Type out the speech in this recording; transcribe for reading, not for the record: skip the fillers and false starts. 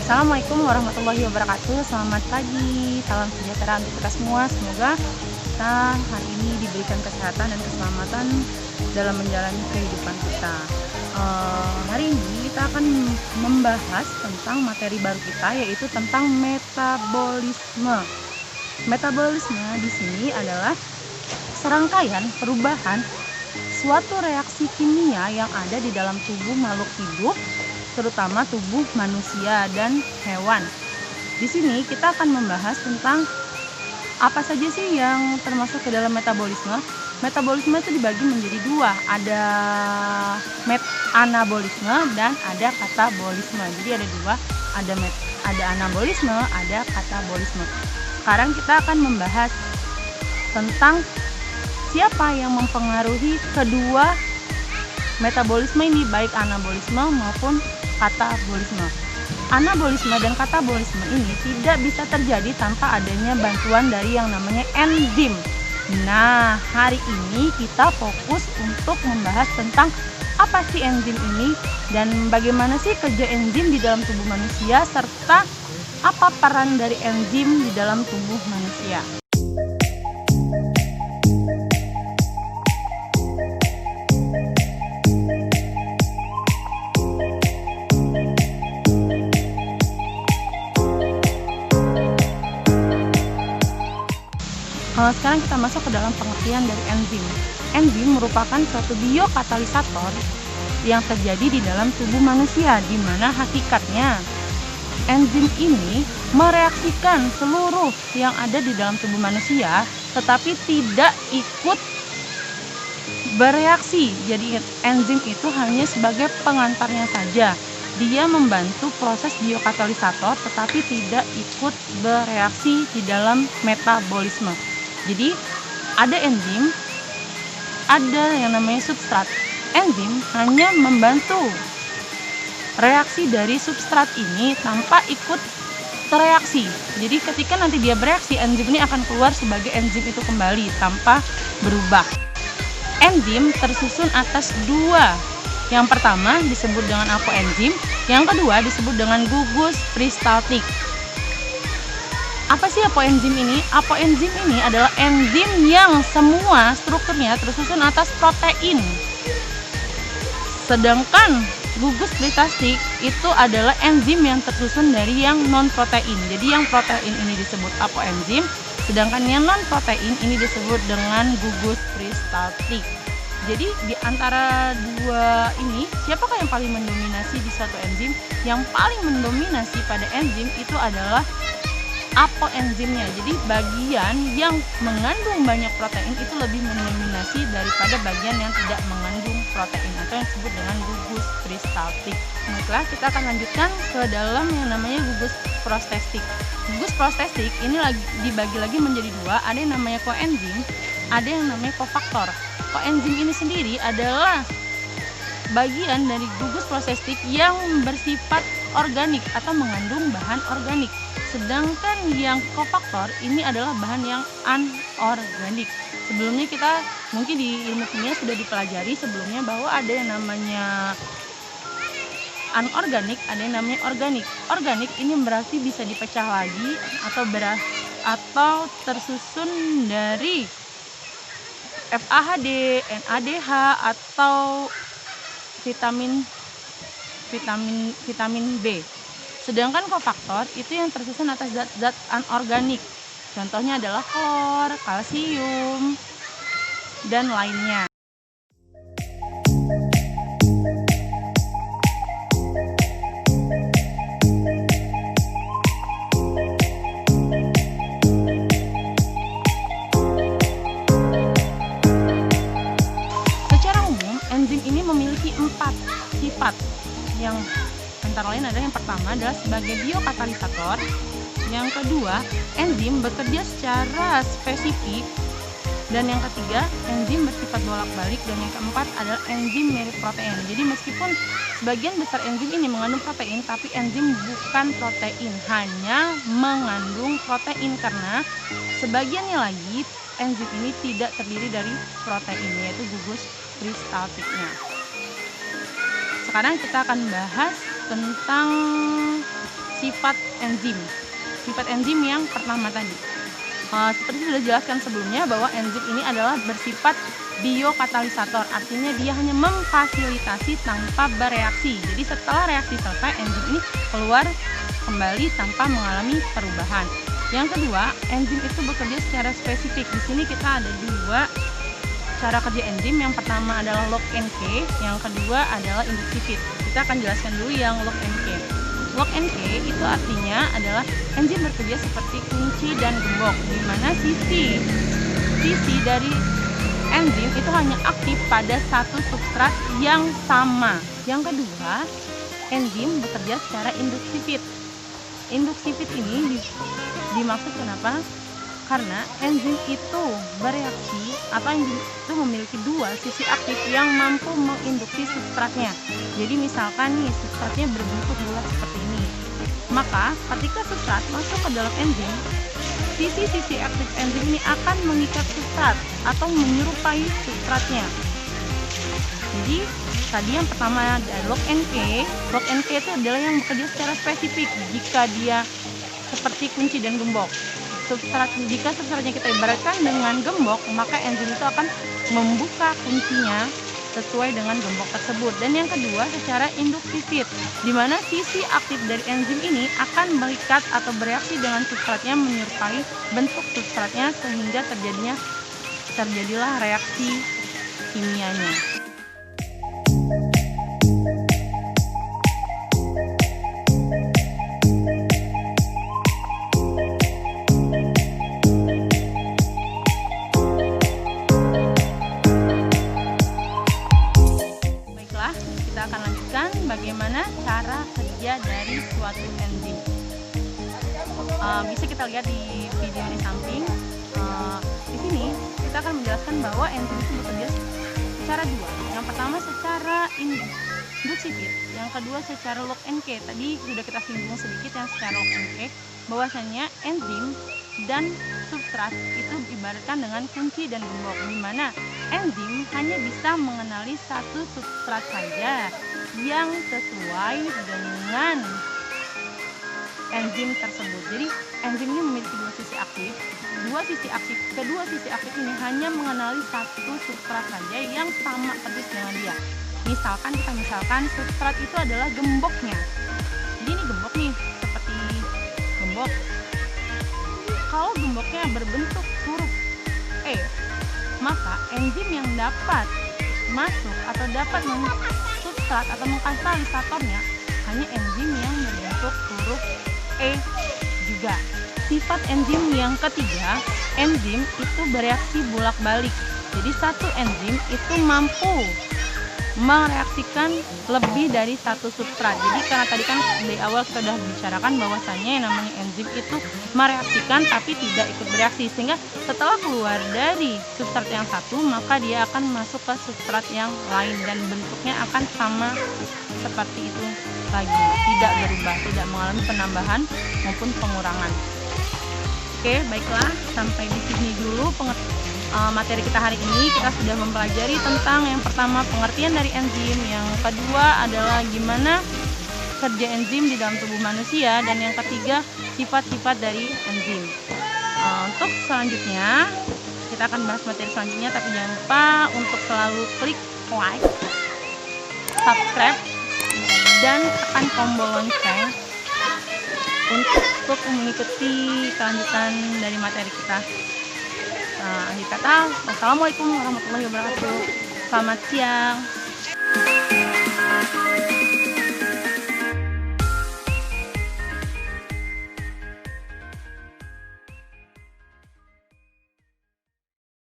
Assalamualaikum warahmatullahi wabarakatuh. Selamat pagi, salam sejahtera untuk kita semua. Semoga kita hari ini diberikan kesehatan dan keselamatan dalam menjalani kehidupan kita. Hari ini kita akan membahas tentang materi baru kita, yaitu tentang metabolisme. Metabolisme di sini adalah serangkaian perubahan suatu reaksi kimia yang ada di dalam tubuh makhluk hidup, terutama tubuh manusia dan hewan. Di sini kita akan membahas tentang apa saja sih yang termasuk ke dalam metabolisme. Metabolisme itu dibagi menjadi dua, ada anabolisme dan ada katabolisme. Jadi ada dua, ada anabolisme, ada katabolisme. Sekarang kita akan membahas tentang siapa yang mempengaruhi kedua metabolisme ini, baik anabolisme maupun katabolisme. Anabolisme dan katabolisme ini tidak bisa terjadi tanpa adanya bantuan dari yang namanya enzim. Nah, hari ini kita fokus untuk membahas tentang apa sih enzim ini dan bagaimana sih kerja enzim di dalam tubuh manusia, serta apa peran dari enzim di dalam tubuh manusia. Sekarang kita masuk ke dalam pengertian dari enzim. Enzim merupakan suatu biokatalisator yang terjadi di dalam tubuh manusia, di mana hakikatnya enzim ini mereaksikan seluruh yang ada di dalam tubuh manusia, tetapi tidak ikut bereaksi. Jadi enzim itu hanya sebagai pengantarnya saja. Dia membantu proses biokatalisator, tetapi tidak ikut bereaksi di dalam metabolisme. Jadi ada enzim, ada yang namanya substrat. Enzim hanya membantu reaksi dari substrat ini tanpa ikut tereaksi. Jadi ketika nanti dia bereaksi, enzim ini akan keluar sebagai enzim itu kembali tanpa berubah. Enzim tersusun atas dua. Yang pertama disebut dengan apoenzim, yang kedua disebut dengan gugus peristaltik. Apa sih apoenzim ini? Apoenzim ini adalah enzim yang semua strukturnya tersusun atas protein. Sedangkan gugus peristaltik itu adalah enzim yang tersusun dari yang non-protein. Jadi yang protein ini disebut apoenzim, sedangkan yang non-protein ini disebut dengan gugus peristaltik. Jadi di antara dua ini, siapakah yang paling mendominasi di suatu enzim? Yang paling mendominasi pada enzim itu adalah apoenzimnya. Jadi bagian yang mengandung banyak protein itu lebih mendominasi daripada bagian yang tidak mengandung protein, atau yang disebut dengan gugus peristaltik. Nah, kita akan lanjutkan ke dalam yang namanya gugus protestik. Gugus protestik ini dibagi lagi menjadi dua, ada yang namanya koenzim, ada yang namanya kofaktor. Koenzim ini sendiri adalah bagian dari gugus protestik yang bersifat organik atau mengandung bahan organik. Sedangkan yang kofaktor ini adalah bahan yang anorganik. Sebelumnya kita mungkin di ilmu kimia sudah dipelajari sebelumnya bahwa ada yang namanya anorganik, ada yang namanya organik. Organik ini berarti bisa dipecah lagi atau tersusun dari FAHD, NADH atau vitamin B. Sedangkan kofaktor itu yang tersusun atas zat-zat anorganik. Contohnya adalah klor, kalsium, dan lainnya. Secara umum, enzim ini memiliki 4 sifat yang antara lain adalah yang pertama adalah sebagai biokatalisator, yang kedua enzim bekerja secara spesifik, dan yang ketiga enzim bersifat bolak-balik, dan yang keempat adalah enzim mirip protein. Jadi meskipun sebagian besar enzim ini mengandung protein, tapi enzim bukan protein, hanya mengandung protein karena sebagiannya lagi enzim ini tidak terdiri dari protein, yaitu gugus peristaltiknya. Sekarang kita akan bahas tentang sifat enzim. Sifat enzim yang pertama tadi. Seperti sudah jelaskan sebelumnya bahwa enzim ini adalah bersifat biokatalisator, artinya dia hanya memfasilitasi tanpa bereaksi. Jadi setelah reaksi selesai, enzim ini keluar kembali tanpa mengalami perubahan. Yang kedua, enzim itu bekerja secara spesifik. Di sini kita ada dua cara kerja enzim. Yang pertama adalah lock and key, yang kedua adalah induksi fit. Kita akan jelaskan dulu yang lock and key. Lock and key itu artinya adalah enzim bekerja seperti kunci dan gembok, di mana sisi dari enzim itu hanya aktif pada satu substrat yang sama. Yang kedua, enzim bekerja secara induksi fit. Induksi fit ini dimaksud kenapa? Karena enzim itu bereaksi atau enzim itu memiliki dua sisi aktif yang mampu menginduksi substratnya. Jadi misalkan nih substratnya berbentuk bulat seperti ini, maka ketika substrat masuk ke dalam enzim, sisi-sisi aktif enzim ini akan mengikat substrat atau menyerupai substratnya. Jadi tadi yang pertama ada lock and key. Lock and key itu adalah yang bekerja secara spesifik jika dia seperti kunci dan gembok. Jika substratnya kita ibaratkan dengan gembok, maka enzim itu akan membuka kuncinya sesuai dengan gembok tersebut. Dan yang kedua secara induksi fit, di mana sisi aktif dari enzim ini akan mengikat atau bereaksi dengan substratnya menyerupai bentuk substratnya sehingga terjadilah reaksi kimianya. Kita akan lanjutkan bagaimana cara kerja dari suatu enzim. Bisa kita lihat di video di samping. Di sini kita akan menjelaskan bahwa enzim itu bekerja secara dua. Yang pertama secara induksi fit, yang kedua secara lock and key. Tadi sudah kita singgung sedikit yang secara lock and key, bahwasanya enzim dan substrat itu ibaratkan dengan kunci dan gembok, di mana enzim hanya bisa mengenali satu substrat saja yang sesuai dengan enzim tersebut. Jadi enzim ini memiliki dua sisi aktif. Kedua sisi aktif ini hanya mengenali satu substrat saja yang sama persis dengan dia. Misalkan substrat itu adalah gemboknya. Jadi ini gembok nih, seperti gembok. Kalau gemboknya berbentuk huruf E, maka enzim yang dapat masuk atau dapat substrat atau mengkatalisatornya hanya enzim yang berbentuk huruf E juga. Sifat enzim yang ketiga, enzim itu bereaksi bolak-balik. Jadi satu enzim itu mampu mereaksikan lebih dari satu substrat. Jadi karena tadi kan dari awal kita sudah bicarakan bahwasannya yang namanya enzim itu mereaksikan tapi tidak ikut bereaksi, sehingga setelah keluar dari substrat yang satu maka dia akan masuk ke substrat yang lain dan bentuknya akan sama seperti itu lagi, tidak berubah, tidak mengalami penambahan maupun pengurangan. Oke, baiklah, sampai di sini dulu materi kita hari ini. Kita sudah mempelajari tentang yang pertama pengertian dari enzim, yang kedua adalah gimana kerja enzim di dalam tubuh manusia, dan yang ketiga sifat-sifat dari enzim. Untuk selanjutnya kita akan bahas materi selanjutnya, tapi jangan lupa untuk selalu klik like, subscribe, dan tekan tombol lonceng untuk mengikuti kelanjutan dari materi kita. Akhir kata, wassalamualaikum warahmatullahi wabarakatuh. Selamat siang.